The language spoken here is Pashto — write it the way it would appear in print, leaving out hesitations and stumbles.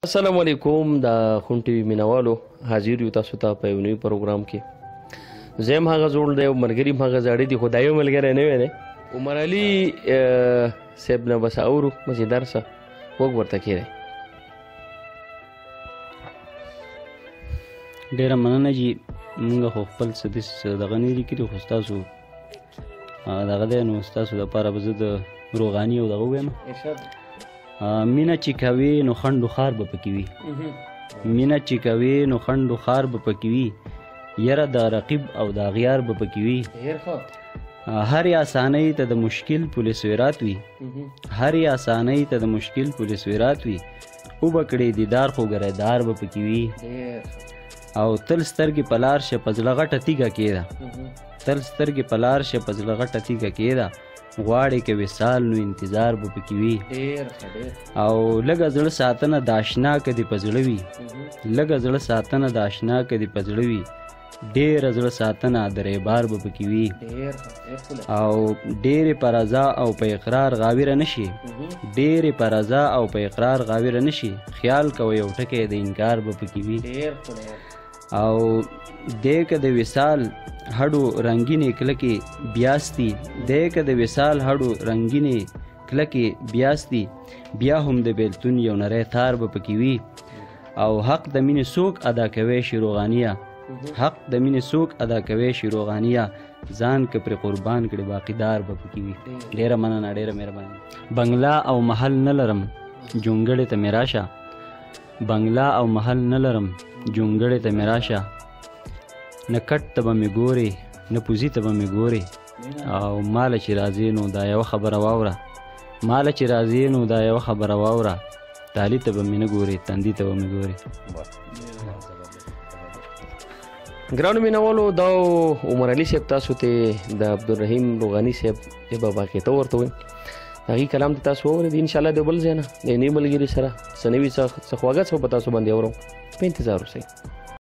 السلام علیکم د خون ټي وي مینوالو حاضر یو تاسو ته په یو نوي پروګرام کې زم هغه جوړ دی او ملګری هغه زاړه دي خدایو ملګری نه وي عمر علي صاحب نه بس اورو مزیدار څه وګ ورته کېږي ډیره مننه جی موږ خو خپل څه دغه نه لیکلي خو ستاسو دغه دی نو ستاسو دپاره به زه د روغاني او دغه ووایم مینه چې کوي نو خنډ و خار به پکې وي مینه چې کوي نو خنډ و خار به پکې وي یره د رقیب او د اغیار به پکې وي هر آسانۍ ته د مشکل پولیس ویرات وي هر آسانۍ ته د مشکل پولیس ویرات وي او بکړې دیدار خو ګریدار به پکې وي او تل سترګې په لار شه په زړه غټه تیږه کېده تل سترګې په لار شه په زړه غټه تیږه کېده غواړې که وصال نو انتظار به پکې وي او لږه زړه ساتنه د اشنا که دې په زړه وي لږه زړه ساتنه د اشنا که دې په زړه وي ډېره زړه ساتنه د ریبار به پکې وي او ډېرې په رضا او په اقرار غاویره نه شي ډېرې په رضا او په اقرار غاویره نه شي خیال کوه یو ټکی د انکار به پکې وي او دی که د وصال هډو رنګینې کلکې بیاستي دی که د وصال هډو رنګینې کلکې بیاستي بیا هم د بیلتون یو نری تار به پکې وي او حق د مینې څوک ادا کوي شي روغانیه حق د مینې څوک ادا کوي شي روغانیه ځان که پرې قربان کړي باقیدار به پکې وي ډېره مننه ډېره مهرباني بنګلا او محل نه لرم جونګړې ته مې راشه بنګلا او محل نه لرم جونګړې ته مې راشه نه کټ ته به مې ګورې نه پوزي ته به مې ګورې او ماله چې راځې نو دا یوه خبره واوره ماله چې راځې نو دا یوه خبره واوره تالي ته به مې نه ګورې تندي ته به مې ګورې ګرانو مینوالو دا عمر علي صاحب تاسو ته د عبدالرحیم روغاني صاحب د بابا کې ته ورته وایي هغې کلام ته تاسو واورئ انشاءالله د بل ځای نه د نوي ملګري سره څه نوي څه خواږه څه په تاسو باندې اورم په انتظار اوسئ